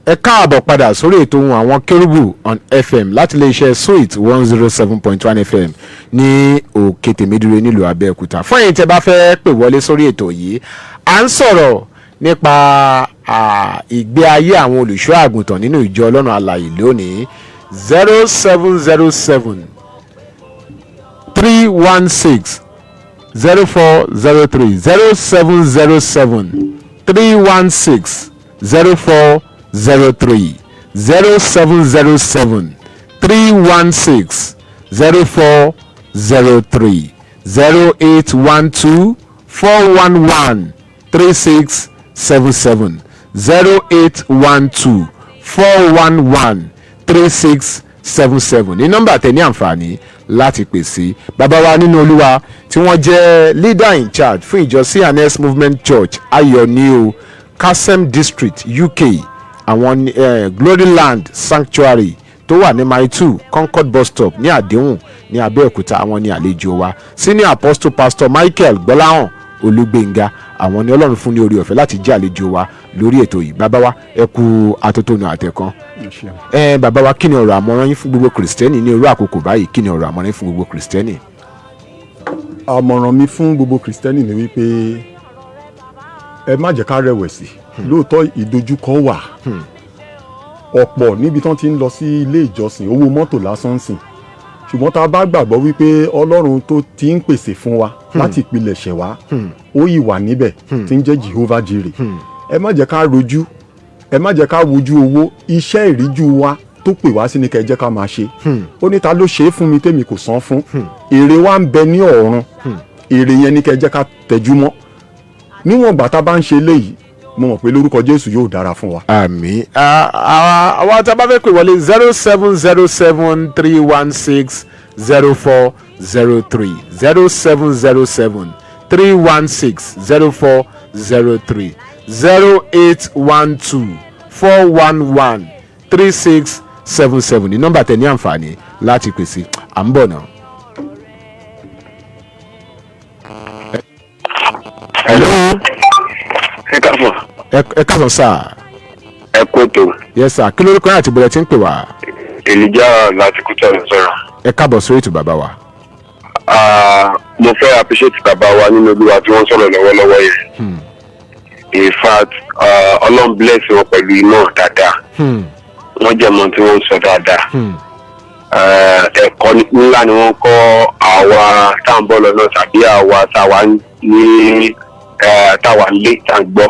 ẹ káàbọ̀ padà sórí ètò Ohun Àwọn Kerubu on FM láti iléeṣẹ́ Sweet 107.1 FM ní òkè tèmídúró nílùú Abẹ́òkúta. fún ẹ̀yin tẹ́ bá fẹ́ pè wọlé sórí ètò yìí à ń sọ̀rọ̀ nípa ìgbé ayé àwọn olùṣọ́ àgùntàn nínú ìjọ Ọlọ́run alààyè lónìí 0707 316 0403 0707 316 0403 0707 316 0403 0812 411 3677 0812 411 3677 ní nọ́mbà tẹ ní àǹfààní láti pè sí. bàbá wa nínú olúwa tí wọ́n jẹ́ leader in charge fún ìjọ CNS Movement Church ayọ̀nío Kasem District UK àwọn Gloryland Sanctuary tó wà ní mile 2 Concord bus stop ní àdéhùn ní Abẹ́òkúta àwọn ní àlejò wa. Senior Apostle Pastor Michael Gbolahan Olúgbénga àwọn ni Ọlọ́run fún ní orí ọ̀fẹ́ láti jẹ́ àlejò wa lórí ètò yìí. bàbá wa ẹ kú atótónu àtẹ̀kan. bàbá wa kí ni ọ̀rọ̀ àmọ̀ràn yín fún gbogbo kìrìsìtẹ́nì ní irú àkókò báyìí? kí ni ọ̀rọ̀ àmọ̀ràn yín fún gbogbo kìrìsìtẹ́nì? àmọ̀ràn mi fún gbogbo kìrìsìtẹ́nì ni wípé ẹ má jẹ́ ká rẹ̀wẹ̀sì. lóòótọ́ ìdojúkọ wà ọ̀pọ̀ níbi tán ti ń lọ sí ilé ìjọsìn owó mọ́tò lásán ń sìn, ṣùgbọ́n tá a bá gbàgbọ́ wípé Ọlọ́run tó ti ń pèsè fún wa láti ìpilẹ̀ṣẹ̀ wa ó yìí wà níbẹ̀ tí ń jẹ́ Jehovah Jireh. ẹ má jẹ́ ká rojú, ẹ má jẹ́ ká wojú owó. iṣẹ́ ìríjú wa tó pè wá sí ni kẹ́ ẹ jẹ́ ká máa ṣe. ó ní ta ló ṣe é fún mi tèmi kò san fún. èrè wa ń bẹ ní ọ̀run, èrè yẹn ni kẹ́ ẹ jẹ́ ká tẹjú mọ́. níwọ̀n ìgbà tá a bá ń ṣe eléyìí mo mọ̀ pé lórúkọ Jésù yóò dára fún wa. àmín. àwa tá a bá fẹ́ pè wọlé 0707 316 0403 0707 316 0403 0812 411 3677 ní nọ́mbà tẹ̀ ní àǹfààní láti pèsè. à ń bọ̀ náà. hello. ẹ káàbọ̀. ẹ káàbọ̀ sáà. ẹ kú ètò. yes sir, kí lórúkọ yín àti bọ̀dẹ̀ tí ń pè wá? Elijah láti Kútọ̀nù sọ̀rọ̀. ẹ káàbọ̀ sórí ètò bàbá wa. mo fẹ́ appreciate bàbá wa nínú Olúwa tí wọ́n sọ̀rọ̀ lọ́wọ́lọ́wọ́ yẹn. In fact Ọlọ́run bless wọn pẹ̀lú iná dáadáa. wọ́n jẹ́ mọ́ tí wọ́n ń sọ dáadáa. ẹ̀kọ́ ńlá ni wọ́n kọ́ àwa táwọn bọ́ọ̀lù náà tàbí àwa táwa ní táwa lé tá à ń gbọ́.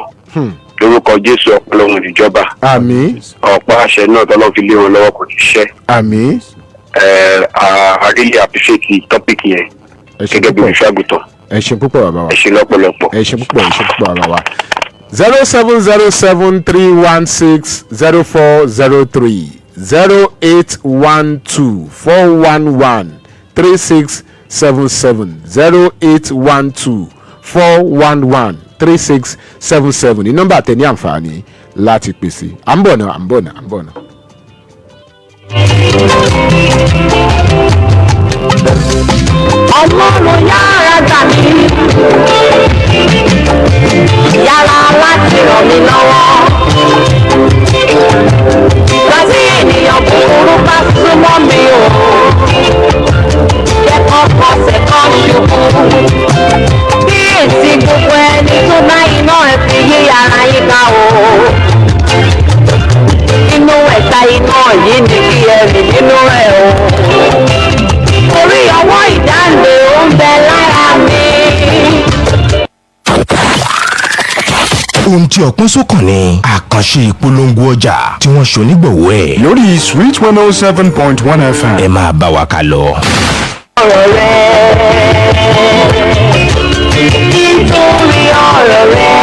lórúkọ Jésù ọpọlọ wọn ìjọba. àmín. ọ̀pá àṣẹ náà tọ́lọ́ fi lé wọn lọ́wọ́ kò ní ṣẹ́. àmín. I really appreciate the topic yẹn gẹ́gẹ́ bí olùṣọ́àgùtàn. ẹ ṣé púpọ̀ bàbá wa. ẹ ṣé lọ́pọ̀lọpọ̀. ẹ ṣé púpọ̀ bàbá wa. 0707 316 0403 0812 411 3677 0812 411 3677 ní nọ́mbà tẹ ní àǹfààní láti pèsè. à ń bọ̀ náà. Ọlọ́run yára gbà mí, yára láti ràn mí lọ́wọ́. Láti ènìyàn búburú bá súnmọ́ mi o, kẹ́kọ̀ọ́ kọsẹ̀ kan ṣubú. Kíyèsí gbogbo ẹni tó bá iná ẹ̀ fi yí ara yín ká o. Inú ẹ̀ka iná yìí ni kí ẹ rìn nínú ẹ̀ o. Orí ọwọ́ ìdáǹdè ó ń bẹ lára mi. ohun tí ọpọ́n sókàn ni àkànṣe ìpolongo ọjà tí wọ́n ṣonígbọ̀wọ́ ẹ̀ lórí Sweet 107.1 FM. ẹ máa bá wa ká lọ. Ọ̀rọ̀ rẹ̀ nítorí ọ̀rọ̀ rẹ̀.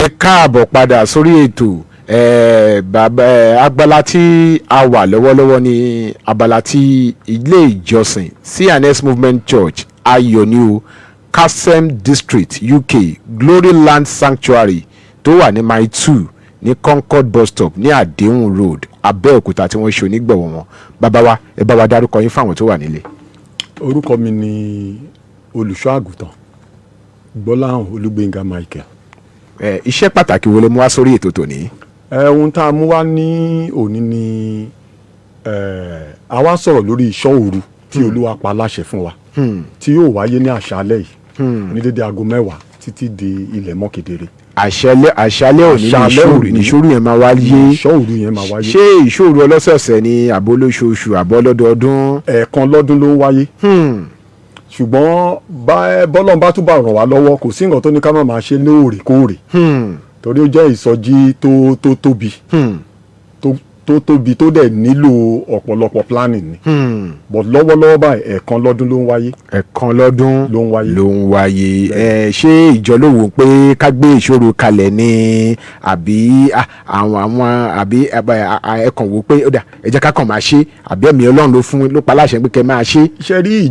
ẹ káàbọ̀ padà sórí ètò. abala tí a wà lọ́wọ́lọ́wọ́ ní abala tí ilé ìjọsìn CNS Movement Church ayọ̀nío Kasem District UK Gloryland Sanctuary tó wà ní mile 2 ní Concord bus stop ní àdéhùn road Abẹ́òkúta tí wọ́n ṣe onígbọ̀wọ́ wọn. bàbá wa ẹ bá wa dárúkọ yín fáwọn tó wà nílé. orúkọ mi ni olùṣọ́ àgùntàn Gbolahan Olúgbénga Michael. iṣẹ́ pàtàkì wo ló mú wá sórí ètò tòní? ohun tá a mú wá ní òní ni a wá sọ̀rọ̀ lórí ìṣọ́ òru tí Olúwa pa láṣẹ fún wa tí yóò wáyé ní àṣálẹ́ yìí ní dédé aago 10 títí di ilẹ̀ mọ́ kedere. àṣálẹ́ òní ní ìṣòro yẹn máa wáyé. ìṣòro yẹn máa wáyé. ṣé ìṣòro ọlọ́sọ̀ọ̀sẹ̀ ni àbó lóṣooṣù àbọ̀ lọ́dọọdún? ẹ̀ẹ̀kan lọ́dún ló ń wáyé. ṣùgbọ́n bọ́lọ́n bá túbọ̀ ràn wá lọ́wọ́ kò sí nǹkan tó ní ká máa ṣe lóòrèkóòrè torí ó jẹ́ ìsọjí tó tóbi tó tóbi tó dẹ̀ nílò ọ̀pọ̀lọpọ̀ planning ni but lọ́wọ́lọ́wọ́ báyìí ẹ̀ẹ̀kan lọ́dún ló ń wáyé. ẹ̀ẹ̀kan lọ́dún ló ń wáyé. ṣé ìjọ ló wò pé ká gbé ìṣòro kalẹ̀ ni àbí àbí ẹ̀kan wò pé ẹ jẹ́ ká kàn máa ṣe àbí ẹ̀mí Ọlọ́run ló pa láṣẹ pé kẹ́ máa ṣe. ṣe rí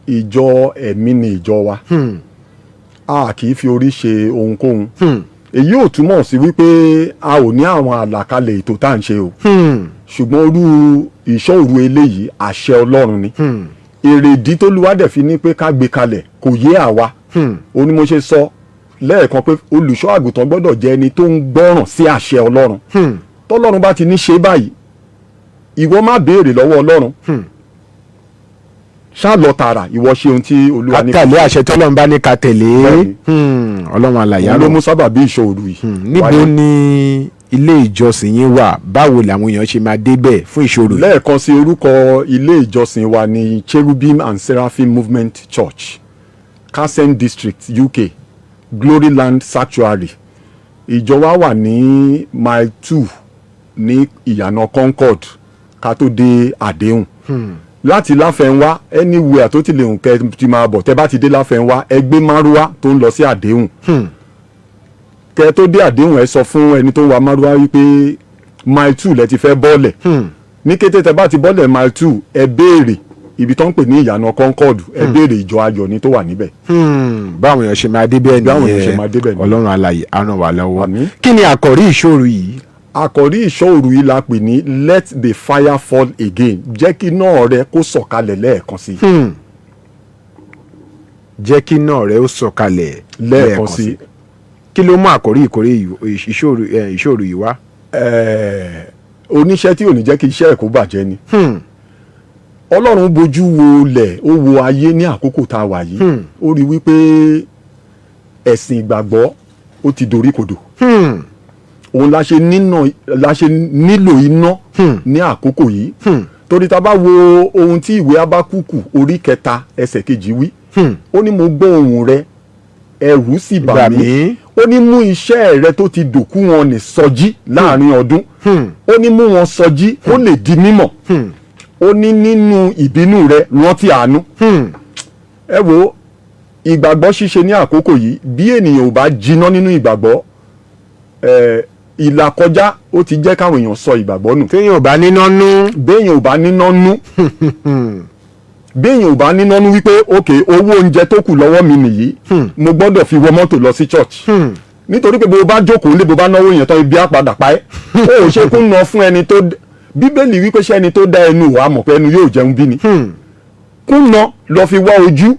ìjọ ẹ̀mí ni ìjọ wa a kì í fi orí ṣe ohunkóhun èyí ò túmọ̀ sí wípé a ò ní àwọn àlàkalẹ̀ ètò tá à ń ṣe o ṣùgbọ́n irú ìṣọ́ òru eléyìí àṣẹ Ọlọ́run ni èrèdí tó Olúwa dẹ̀ fi ní pé ká gbé kalẹ̀ kò yé àwa ó ní mo ṣe sọ lẹ́ẹ̀kan pé olùṣọ́ àgùntàn gbọ́dọ̀ jẹ́ ẹni tó ń gbọ́ràn sí àṣẹ Ọlọ́run tọ́lọ́run bá ti ní ṣe báyìí ìwọ má béèrè lọ́wọ́ Ọlọ́run ṣá lọ tààrà ìwọ ṣe ohun tí Olúwa ní. ká tẹ̀lé àṣẹ tọ́lọ́run bá ní ká tẹ̀lé Ọlọ́run àlàyé ló mú sábà bí ìṣòro yìí. níbo ni ilé ìjọsìn yín wà báwo làwọn èèyàn ṣe máa débẹ̀ fún ìṣòro yìí. lẹ́ẹ̀kan sí orúkọ ilé ìjọsìn wa ní Cherubim and Seraphim Movement Church Kasen District UK Gloryland Sanctuary ìjọ wa wà ní mile 2 ní ìyànà Concord ká tó dé àdéhùn láti láfẹnwá anywhere tó ti lè hùn kẹ́ ti máa bọ̀ tẹ́ bá ti dé láfẹnwá ẹ gbé márúwá tó ń lọ sí àdéhùn kẹ́ tó dé àdéhùn ẹ sọ fún ẹni tó ń wa márúwá wípé mile 2 lẹ ti fẹ́ bọ́ọ̀lẹ̀ ní kété tẹ́ bá ti bọ́ọ̀lẹ̀ mile 2 ẹ béèrè ibi tó ń pè ní ìyànà Concord ẹ béèrè ìjọ ayọ̀ ni tó wà níbẹ̀. báwọn èèyàn ṣe máa débẹ̀ nìyẹn Ọlọ́run alààyè á ràn wá lọ́wọ́. kí ni àkòrí ìṣòro yìí. àkòrí ìṣòro yìí la pè ní let the fire fall again jẹ́ kí náà rẹ kó sọ̀kalẹ̀ lẹ́ẹ̀kan sí. jẹ́ kí náà rẹ ó sọ̀kalẹ̀ lẹ́ẹ̀kan sí. kí ló mú àkòrí ìṣòro yìí wá. oníṣẹ́ tí ò ní jẹ́ kí iṣẹ́ ẹ̀ kó bàjẹ́ ni. Ọlọ́run bojú wo lẹ̀ ó wo ayé ní àkókò tá a wà yìí ó rí wípé ẹ̀sìn ìgbàgbọ́ ó ti dorí kodò òun la ṣe nílò iná ní àkókò yìí torí tá a bá wo ohun tí ìwé Ábákúkù orí 3 ẹsẹ̀ 2 wí ó ní mo gbọ́ ohùn rẹ ẹ̀rù sì bà mí ó ní mú iṣẹ́ rẹ tó ti dòkú wọn ní sọjí láàrin ọdún ó ní mú wọn sọjí ó lè di mímọ̀ ó ní nínú ìbínú rẹ rántí àánú. ẹ wo ìgbàgbọ́ ṣíṣe ní àkókò yìí bí ènìyàn ò bá jiná nínú ìgbàgbọ́ ìlàkọjá ó ti jẹ́ káwọn èèyàn sọ ìgbàgbọ́ nù. téèyàn ò bá níná nú. béèyàn ò bá níná nú. béèyàn ò bá níná nú wípé òkè owó oúnjẹ tó kù lọ́wọ́ mi nìyí mo gbọ́dọ̀ fi wọ mọ́tò lọ sí church. nítorí pé bó bá jókòó lé bó bá náwó yẹn tán ibi á padà pa ẹ́. ó ò ṣe kún ná fún ẹni tó bíbélì wípé ṣé ẹni tó dá ẹnu wàá mọ̀ pé ẹnu yóò jẹun bí ni. kúnná lọ fi wá ojú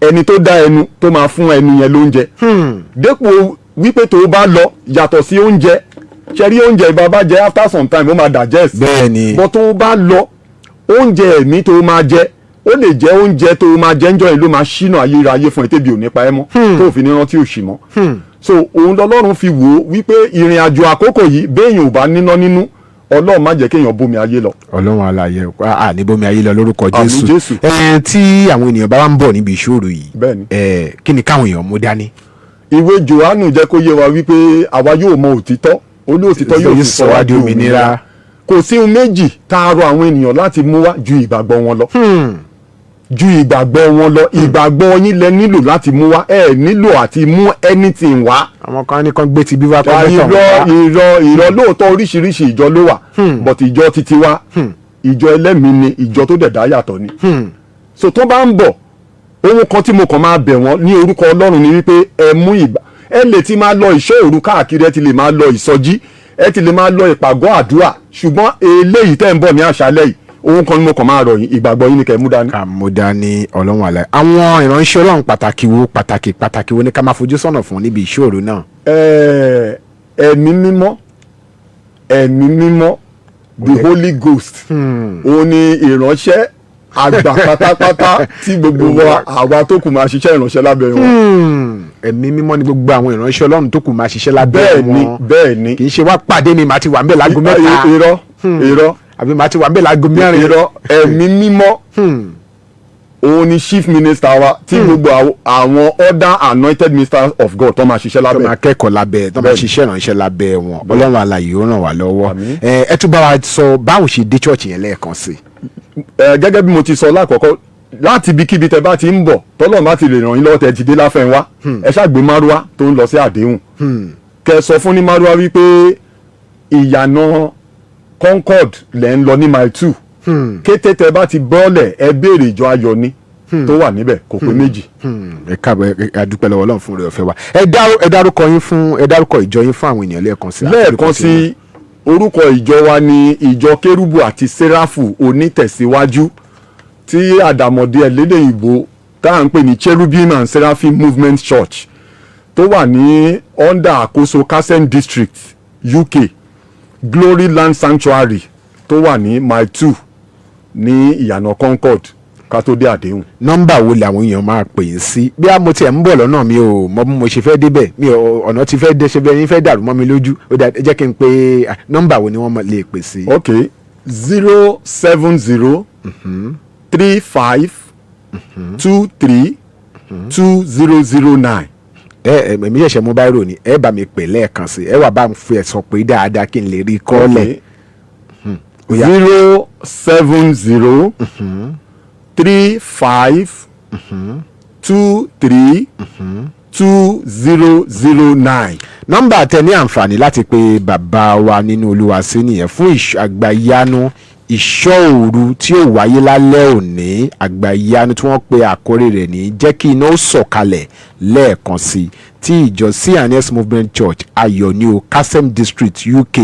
ẹni tó dá ẹnu tó máa fún ẹnu yẹn lóúnjẹ. dépò wípé tó bá lọ yàtọ̀ sí oúnjẹ ṣe rí oúnjẹ ìbá bá jẹ after some time ó máa digest. bẹ́ẹ̀ni. bọ́ tó bá lọ oúnjẹ ẹ̀mí tó máa jẹ ó lè jẹ oúnjẹ tó máa jẹ ńjọ́ yẹn ló máa ṣínà ayérayé fún ẹ tẹ́bi ò ní pa ẹ́ mọ́ tó fi ní rántí òṣì mọ́. so òun lọ́lọ́run fi wò ó wípé ìrìn àjò àkókò yìí béèyàn ò bá níná nínú Ọlọ́run má jẹ́ kéèyàn bómi ayé lọ. Ọlọ́run alààyè ní bómi ayé lọ lórúkọ Jésù. tí àwọn ènìyàn bá wà ń bọ̀ níbi ìṣòro yìí kí ni káwọn èèyàn mú dání. ìwé Jòhánù jẹ́ kó yé wa wípé àwa yóò mọ òtítọ́ olóòtítọ́ yóò sì sọ wá di òmìnira. kò sí ohun méjì tá a rọ àwọn ènìyàn láti mú wá ju ìgbàgbọ́ wọn lọ. ju ìgbàgbọ́ wọn lọ ìgbàgbọ́ yín lẹ nílò láti mú wá ẹ nílò àti mú anything wá. àwọn kan ní kan gbé ti bí wá kọ́ mẹ́tọ̀ wá. ìrọ̀ lóòótọ́ oríṣiríṣi ìjọ ló wà but ìjọ titi wa ìjọ ẹlẹ́mìí ni ìjọ tó dẹ̀dá yàtọ̀ ni. so tó bá ń bọ̀ ohun kan tí mo kàn máa bẹ̀ wọ́n ní orúkọ Ọlọ́run ni wípé ẹ mú ẹ lè ti máa lọ ìṣọ́ òru káàkiri ẹ ti lè máa lọ ìsọjí ẹ ti lè máa lọ ìpàgọ́ àdúrà ṣùgbọ́n eléyìí tẹ́ ń bọ̀ ní àṣálẹ́ yìí ohun kan ni mo kàn máa rọ̀ yín ìgbàgbọ́ yín ni kẹ́ mú dání. ká mú dání Ọlọ́run àlàyé àwọn ìránṣẹ́ Ọlọ́run pàtàkì wo ni ká máa fojú sọ́nà fún níbi ìṣòro náà. ẹ̀mí mímọ́ the Holy Ghost òun ni ìránṣẹ́ àgbà pátápátá tí gbogbo wa àwa tó kù máa ṣiṣẹ́ ìránṣẹ́ lábẹ́ wọn. ẹ̀mí mímọ́ ni gbogbo àwọn ìránṣẹ́ Ọlọ́run tó kù máa ṣiṣẹ́ lábẹ́ wọn. bẹ́ẹ̀ni kì í ṣe wá pàdé mi màá ti wà ń bẹ̀ láago mẹ́ta. irọ́ àbí màá ti wà ń bẹ̀ láago mẹ́rin. irọ́ ẹ̀mí mímọ́ òun ni chief minister wa tí gbogbo àwọn other anointed ministers of God tó máa ṣiṣẹ́ lábẹ́. tó máa kẹ́kọ̀ọ́ lábẹ́ tó máa ṣiṣẹ́ ìrànṣẹ́ lábẹ́ wọn ọlọ́run alààyè ó ràn wá lọ́wọ́. ẹ tún bá wa sọ báwo ṣe dé church yẹn lẹ́ẹ̀kan sí. gẹ́gẹ́ bí mo ti sọ lákọ̀ọ́kọ́ láti ibikíbi tẹ bá ti ń bọ̀ tọ́lọ́run bá ti lè ràn yín lọ́wọ́ tẹ ti dé láfẹ̀wá ẹ ṣàgbé márúwá tó ń lọ sí àdéhùn kẹ sọ fún ní márúwá wípé ìyànà Concord lẹ́ ń lọ ní mile 2 kété tẹ bá ti bọ́ọ̀lẹ̀ ẹ béèrè ìjọ ayọ̀ ni tó wà níbẹ̀ kò pé méjì. ẹ káàbọ̀ ẹ dúpẹ́ lọ́wọ́ Ọlọ́run fún rẹ̀ ọ̀fẹ́ wa ẹ dárúkọ ìjọ yín fún àwọn ènìyàn lẹ́ẹ̀kan sí. Orúkọ ìjọ wa ni ìjọ Kérúbù àti Séráfù onítẹ̀síwájú tí àdàmọ̀dé ẹ̀lédè ìbò tá à ń pè ní Cherubim and Seraphim Movement Church tó wà ní under àkóso Kasem District UK Glory Land Sanctuary tó wà ní mile 2 ní ìyànà Concord ká tó dé àdéhùn. nọ́mbà wo làwọn èèyàn máa pè é sí bí a mo tiẹ̀ ń bọ̀ lọ́nà mi ò mọ bí mo ṣe fẹ́ débẹ̀ mi ò ọ̀nà ti fẹ́ dé ṣe bẹ́ẹ̀ ni fẹ́ dàrú mọ́ mi lójú ó dà jẹ́ kí n pe nọ́mbà wo ni wọ́n lè pè sí. ok 070 35 23 2009. èmi ṣẹ̀ṣẹ̀ mú báírò ni ẹ bá mi pè lẹ́ẹ̀kan sí ẹ wà bá mi fi ẹ̀sọ́ pé dáadáa kí n lè rí kọ́ọ̀lẹ̀. 070 35 23 2009. nọ́mbà tẹ ní àǹfààní láti pe bàbá wa nínú Olúwa sí nìyẹn fún àgbàyanu ìṣọ́ òru tí ó wáyé lálẹ́ òní àgbàyanu tí wọ́n pe àkórí rẹ̀ ní jẹ́ kí iná ó sọ̀kalẹ̀ lẹ́ẹ̀kan sí tí ìjọ C&S Movement Church ayọ̀níò Kasem District UK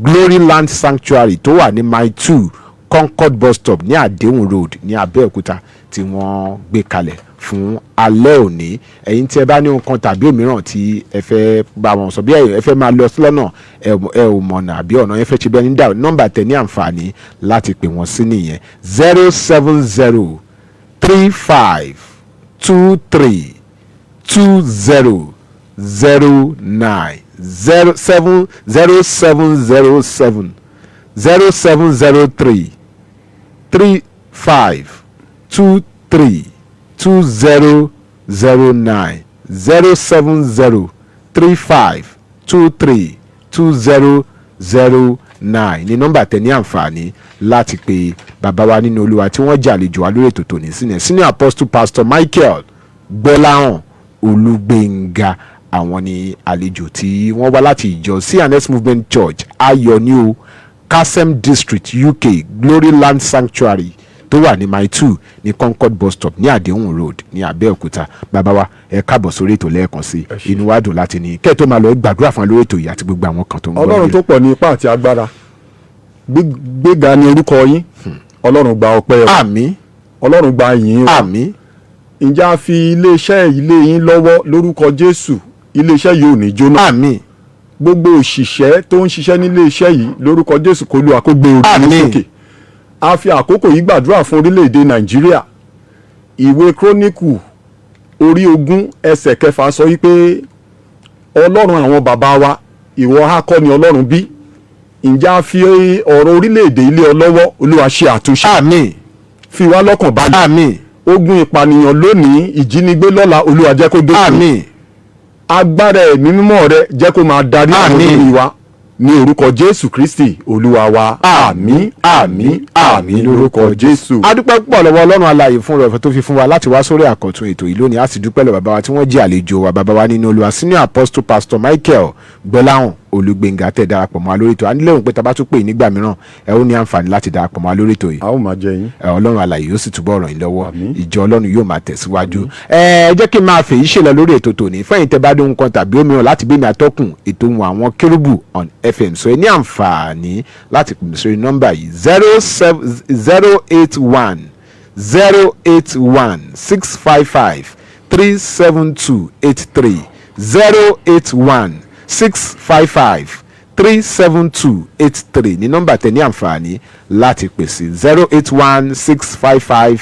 Glory Land Sanctuary tó wà ní mile 2 Concord bus stop ní Àdéhùn Road ní Abẹ́òkúta tí wọ́n gbé kalẹ̀ fún alẹ́ òní. ẹ̀yin tí ẹ bá ní nǹkan tàbí òmíràn tí ẹ fẹ́ bá wọn sọ bí ẹ fẹ́ máa lọ lọ́nà ẹ ò mọ̀nà àbí ọ̀nà ẹ fẹ́ ṣe bẹ́ẹ̀ ní dà nọ́mbà tẹ ní àǹfààní láti pè wọ́n sí nìyẹn 070 35 23 2009 0707 0703 35 23 2009 070 35 23 2009 ní nọ́mbà tẹ ní àǹfààní láti pe bàbá wa nínú Olúwa tí wọ́n jẹ́ àlejò wa lórí ètò tòní sínú Apostle Pastor Michael Gbolahan Olúgbénga àwọn ni àlejò tí wọ́n wá láti ìjọ C&S Movement Church ayọ̀níò Kasem District UK Glory Land Sanctuary tó wà ní mile 2 ní Concord bus stop ní Àdéhùn Road ní Abẹ́òkúta. bàbá wa ẹ káàbọ̀ sórí ètò lẹ́ẹ̀kan sí inú wa dùn láti ní kẹ́ẹ̀ tó máa lọ gbàdúrà fún lórí ètò yìí àti gbogbo àwọn kan tó ń gbọ́. Ọlọ́run tó pọ̀ ní ipá àti agbára gbéga ní orúkọ yín Ọlọ́run gba ọpẹ́ wa àmín Ọlọ́run gba ìyìn wa àmín. ǹjẹ́ a fi iléeṣẹ́ ilé yín lọ́wọ́ lórúkọ Jésù iléeṣẹ́ yìí ò ní jóná. àmín. gbogbo òṣìṣẹ́ tó ń ṣiṣẹ́ nílé iṣẹ́ yìí lórúkọ Jésù kó Olúwa kó gbé orí yín sókè. a fi àkókò yìí gbàdúrà fún orílẹ̀-èdè Nàìjíríà. ìwé Kíróníkù orí 20 ẹsẹ̀ 6 sọ wípé Ọlọ́run àwọn bàbá wa ìwọ ha kọ́ ni Ọlọ́run bí. ǹjẹ́ a fi ọ̀rọ̀ orílẹ̀-èdè ilé ọ lọ́wọ́ Olúwa ṣe àtúnṣe. àmín. fi wá lọ́kàn balẹ̀. àmín. ogun ìpànìyàn lónìí ìjínigbé lọ́la Olúwa jẹ́ kó dópin. àmín. agbára ẹ̀mí mímọ́ rẹ jẹ́ kó máa darí àwọn olórí wa ní orúkọ Jésù Kristi Olúwa wa. àmín àmín àmín lórúkọ Jésù. a dúpẹ́ púpọ̀ lọ́wọ́ Ọlọ́run alààyè fún ọ̀rọ̀ tó fi fún wa láti wá sórí àkọ́tún ètò yìí lónìí. a sì dúpẹ́ lọ́wọ́ bàbá wa tí wọ́n jẹ́ àlejò wa bàbá wa nínú Olúwa senior apostle pastor Michael Gbolahan Olúgbénga tẹ̀ darapọ̀ mọ́ wa lórí ètò. a nílò pé tá a bá tún pè nígbà mìíràn ẹ ó ní àǹfààní láti darapọ̀ mọ́ wa lórí ètò yìí. a ó máa jẹ yín. Ọlọ́run alààyè yóò sì túbọ̀ ràn yín lọ́wọ́. ìjọ Ọlọ́run yóò máa tẹ̀síwájú. ẹ jẹ́ kí n máa fèyí ṣe lọ lórí ètò tòní fún ẹ̀yin tẹ́ bá dé nǹkan tàbí òmíràn láti gbé mi atọ́kùn ètò Ohun Àwọn Kérúbù on FM. so ẹ ní àǹfààní láti pè mí sórí nọ́mbà yìí 081 655 37283 081 655 37283 ní nọ́mbà tẹ́ ní àǹfààní láti pè sí 081 655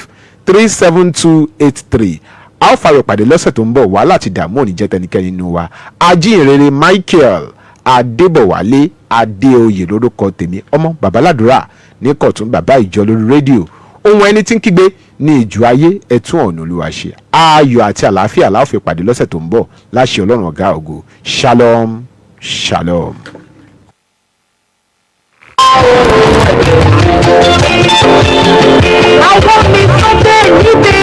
37283. a ó fàyọ̀ pàdé lọ́sẹ̀ tó ń bọ̀ wá láti dààmú òní jẹ́ tẹnikẹ́ni nínú wa. ajínrere Michael Adébọ̀wálé Adéoyè lórúkọ tèmi ọmọ babaládùúrà ní kọ̀tún bàbá ìjọ lórí rédíò ohun ẹni tí ń kígbe ní ìjù ayé ẹ tún ọ̀nà olúwa ṣe. ayọ̀ àti àlàáfíà la ó fi pàdé lọ́sẹ̀ tó ń bọ̀ láṣẹ ọlọ́run ọ̀gá ògo. Shalom shalom. àwọn mi sọ́dẹ̀ níbi.